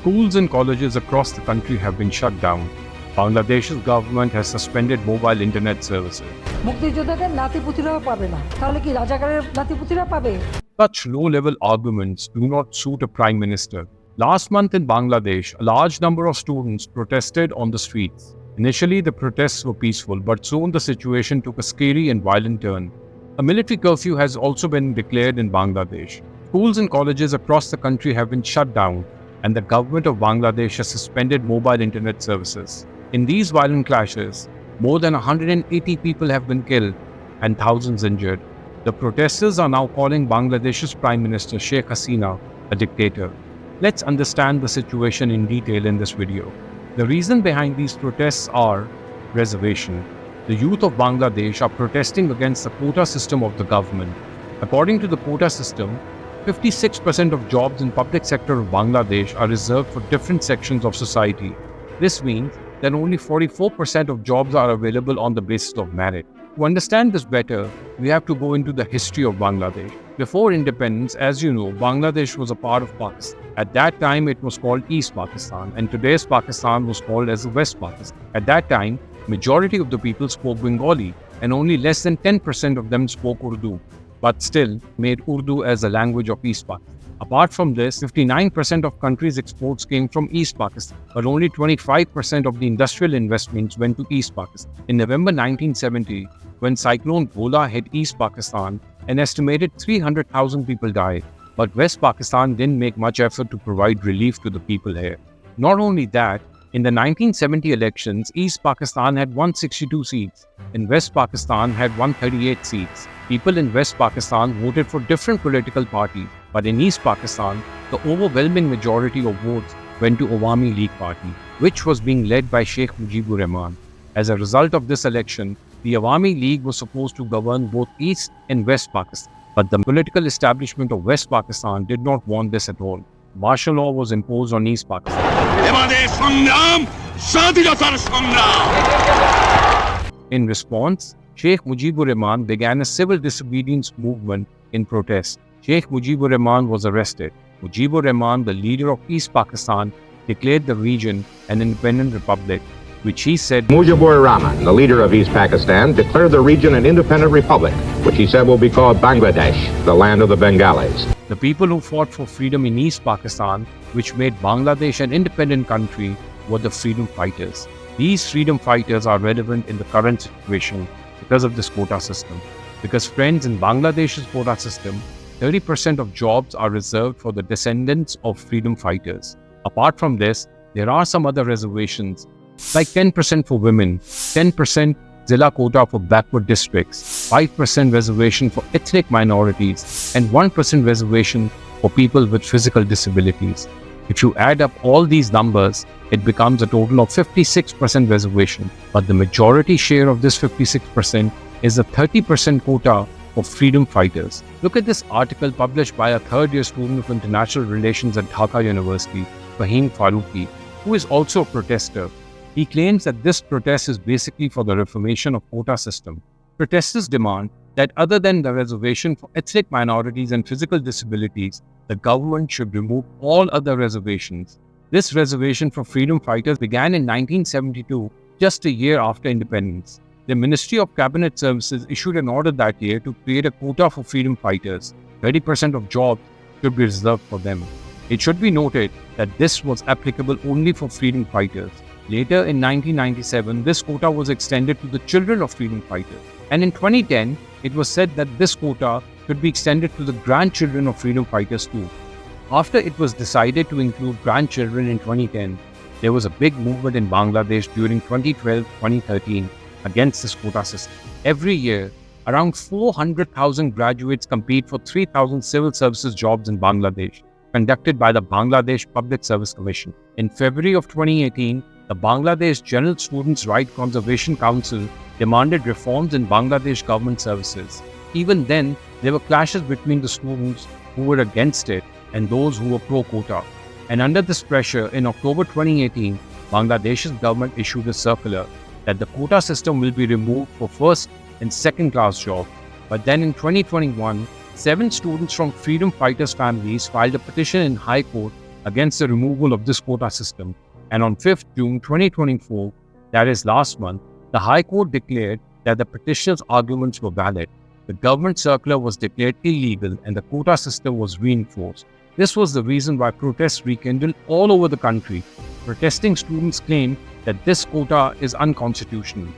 Schools and colleges across the country have been shut down. Bangladesh's government has suspended mobile internet services. মুক্তিযোদ্ধাদের নাতিপুতিরাও পাবে না, তাহলে কি রাজাকারের নাতিপুতিরা পাবে? Such low-level arguments do not suit a prime minister. Last month in Bangladesh, a large number of students protested on the streets. Initially, the protests were peaceful, but soon the situation took a scary and violent turn. A military curfew has also been declared in Bangladesh. Schools and colleges across the country have been shut down, and the government of Bangladesh has suspended mobile internet services. In these violent clashes, more than 180 people have been killed and thousands injured. The protesters are now calling Bangladesh's Prime Minister Sheikh Hasina a dictator. Let's understand the situation in detail in this video. The reason behind these protests are reservation. The youth of Bangladesh are protesting against the quota system of the government. According to the quota system, 56% of jobs in public sector of Bangladesh are reserved for different sections of society. This means that only 44% of jobs are available on the basis of merit. To understand this better, we have to go into the history of Bangladesh. Before independence, as you know, Bangladesh was a part of Pakistan. At that time, it was called East Pakistan, and today's Pakistan was called as West Pakistan. At that time, majority of the people spoke Bengali, and only less than 10% of them spoke Urdu, but still made Urdu as a language of East Pakistan. Apart from this, 59% of country's exports came from East Pakistan, but only 25% of the industrial investments went to East Pakistan. In November 1970, when Cyclone Bhola hit East Pakistan, an estimated 300,000 people died, but West Pakistan didn't make much effort to provide relief to the people here. Not only that, in the 1970 elections, East Pakistan had 162 seats, and West Pakistan had 138 seats. People in West Pakistan voted for different political parties, but in East Pakistan, the overwhelming majority of votes went to Awami League Party, which was being led by Sheikh Mujibur Rahman. As a result of this election, the Awami League was supposed to govern both East and West Pakistan, but the political establishment of West Pakistan did not want this at all. Martial law was imposed on East Pakistan. In response, Sheikh Mujibur Rahman began a civil disobedience movement in protest. Sheikh Mujibur Rahman was arrested. Mujibur Rahman, the leader of East Pakistan, declared the region an independent republic, which he said Mujibur Rahman, the leader of East Pakistan, declared the region an independent republic, which he said will be called Bangladesh, the land of the Bengalis. The people who fought for freedom in East Pakistan, which made Bangladesh an independent country, were the freedom fighters. These freedom fighters are relevant in the current situation because of this quota system. Because friends, in Bangladesh's quota system, 30% of jobs are reserved for the descendants of freedom fighters. Apart from this, there are some other reservations, like 10% for women, 10% Zilla quota for backward districts, 5% reservation for ethnic minorities, and 1% reservation for people with physical disabilities. If you add up all these numbers, it becomes a total of 56% reservation. But the majority share of this 56% is the 30% quota of freedom fighters. Look at this article published by a third-year student of international relations at Dhaka University, Fahim Faruqi, who is also a protester. He claims that this protest is basically for the reformation of quota system. Protesters demand that other than the reservation for ethnic minorities and physical disabilities, the government should remove all other reservations. This reservation for freedom fighters began in 1972, just a year after independence. The Ministry of Cabinet Services issued an order that year to create a quota for freedom fighters. 30% of jobs should be reserved for them. It should be noted that this was applicable only for freedom fighters. Later, in 1997, this quota was extended to the children of freedom fighters. And in 2010, it was said that this quota could be extended to the grandchildren of freedom fighters too. After it was decided to include grandchildren in 2010, there was a big movement in Bangladesh during 2012-2013 against this quota system. Every year, around 400,000 graduates compete for 3,000 civil services jobs in Bangladesh, conducted by the Bangladesh Public Service Commission. In February of 2018, the Bangladesh General Students' Right Conservation Council demanded reforms in Bangladesh government services. Even then, there were clashes between the students who were against it and those who were pro-quota. And under this pressure, in October 2018, Bangladesh's government issued a circular that the quota system will be removed for first and second class jobs. But then in 2021, 7 students from freedom fighters' families filed a petition in High Court against the removal of this quota system. And on 5th June 2024, that is last month, the High Court declared that the petitioner's arguments were valid. The government circular was declared illegal and the quota system was reinforced. This was the reason why protests rekindled all over the country. Protesting students claimed that this quota is unconstitutional.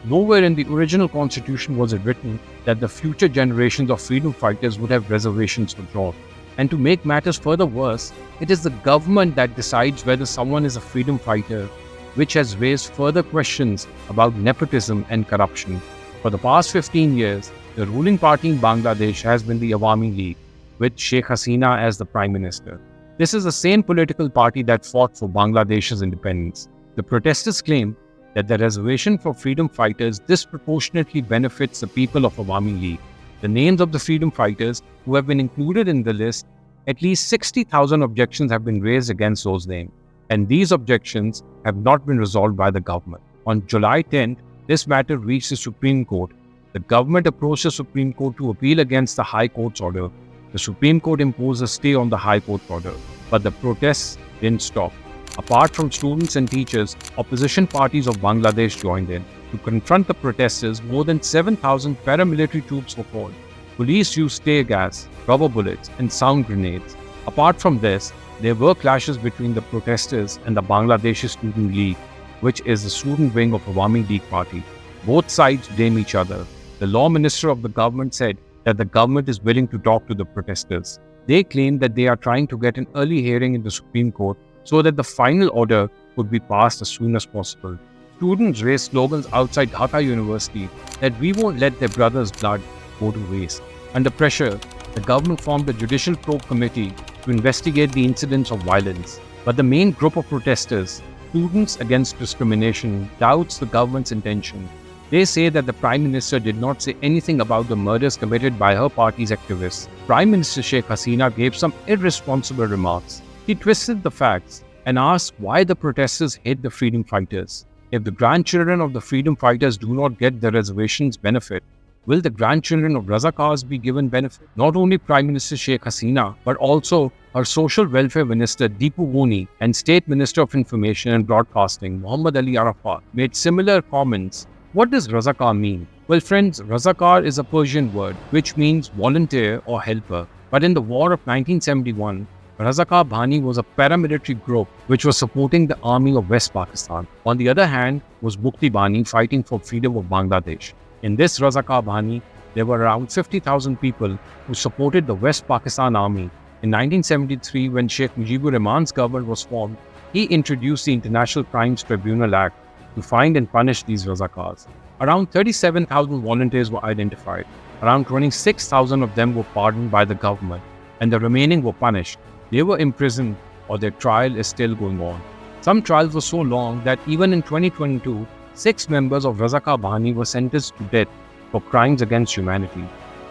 Nowhere in the original constitution was it written that the future generations of freedom fighters would have reservations for jobs. And to make matters further worse, it is the government that decides whether someone is a freedom fighter, which has raised further questions about nepotism and corruption. For the past 15 years, the ruling party in Bangladesh has been the Awami League, with Sheikh Hasina as the Prime Minister. This is the same political party that fought for Bangladesh's independence. The protesters claim that the reservation for freedom fighters disproportionately benefits the people of Awami League. The names of the freedom fighters who have been included in the list, at least 60,000 objections have been raised against those names, and these objections have not been resolved by the government. On July 10th, this matter reached the Supreme Court. The government approached the Supreme Court to appeal against the High Court's order. The Supreme Court imposed a stay on the High Court order, but the protests didn't stop. Apart from students and teachers, opposition parties of Bangladesh joined in. To confront the protesters, more than 7,000 paramilitary troops were called. Police used tear gas, rubber bullets, and sound grenades. Apart from this, there were clashes between the protesters and the Bangladeshi Student League, which is the student wing of Awami League Party. Both sides blame each other. The law minister of the government said that the government is willing to talk to the protesters. They claim that they are trying to get an early hearing in the Supreme Court so that the final order could be passed as soon as possible. Students raised slogans outside Dhaka University that we won't let their brothers' blood go to waste. Under pressure, the government formed a judicial probe committee to investigate the incidents of violence. But the main group of protesters, Students Against Discrimination, doubts the government's intention. They say that the Prime Minister did not say anything about the murders committed by her party's activists. Prime Minister Sheikh Hasina gave some irresponsible remarks. He twisted the facts and asked why the protesters hate the freedom fighters. If the grandchildren of the freedom fighters do not get the reservations benefit, will the grandchildren of Razakars be given benefit? Not only Prime Minister Sheikh Hasina, but also her Social Welfare Minister Deepu Voni and State Minister of Information and Broadcasting Muhammad Ali Arafat made similar comments. What does Razakar mean? Well friends, Razakar is a Persian word which means volunteer or helper. But in the war of 1971, Razakar Bhani was a paramilitary group which was supporting the army of West Pakistan. On the other hand was Mukti Bani fighting for freedom of Bangladesh. In this Razakar Bhani, there were around 50,000 people who supported the West Pakistan army. In 1973, when Sheikh Mujibur Rahman's government was formed, he introduced the International Crimes Tribunal Act to find and punish these Razakars. Around 37,000 volunteers were identified. Around 26,000 of them were pardoned by the government, and the remaining were punished. They were imprisoned or their trial is still going on. Some trials were so long that even in 2022, 6 members of Razakar Bhani were sentenced to death for crimes against humanity.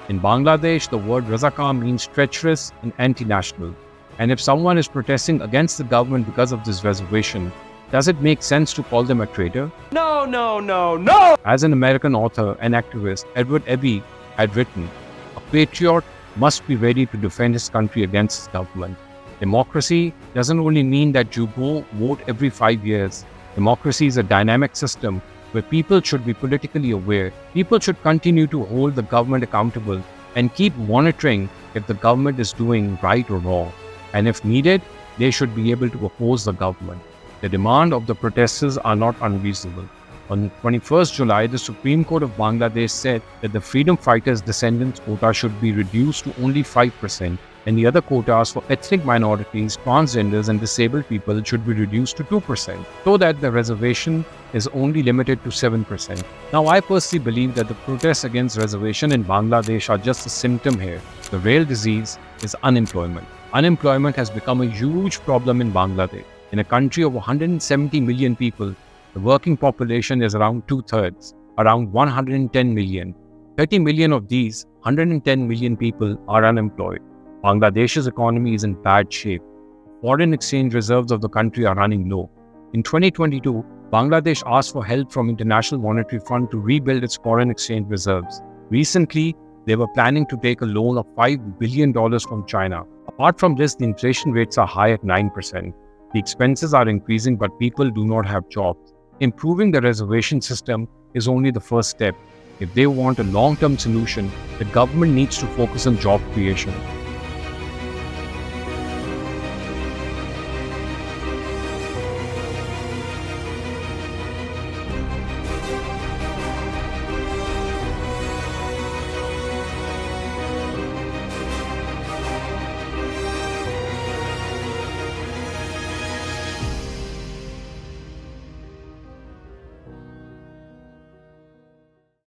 In Bangladesh, the word Razakar means treacherous and anti-national. And if someone is protesting against the government because of this reservation, does it make sense to call them a traitor? No, no, no, no! As an American author and activist, Edward Eby had written, "A patriot must be ready to defend his country against his government." Democracy doesn't only mean that you go vote every 5 years. Democracy is a dynamic system where people should be politically aware. People should continue to hold the government accountable and keep monitoring if the government is doing right or wrong. And if needed, they should be able to oppose the government. The demand of the protesters are not unreasonable. On 21st July, the Supreme Court of Bangladesh said that the freedom fighters' descendants quota should be reduced to only 5%, and the other quotas for ethnic minorities, transgenders and disabled people should be reduced to 2%, so that the reservation is only limited to 7%. Now, I personally believe that the protests against reservation in Bangladesh are just a symptom here. The real disease is unemployment. Unemployment has become a huge problem in Bangladesh. In a country of 170 million people, the working population is around 2/3, around 110 million. 30 million of these 110 million people are unemployed. Bangladesh's economy is in bad shape. Foreign exchange reserves of the country are running low. In 2022, Bangladesh asked for help from International Monetary Fund to rebuild its foreign exchange reserves. Recently, They were planning to take a loan of $5 billion from China. Apart from this, the inflation rates are high at 9%. The expenses are increasing, but people do not have jobs. Improving the reservation system is only the first step. If they want a long-term solution, the government needs to focus on job creation.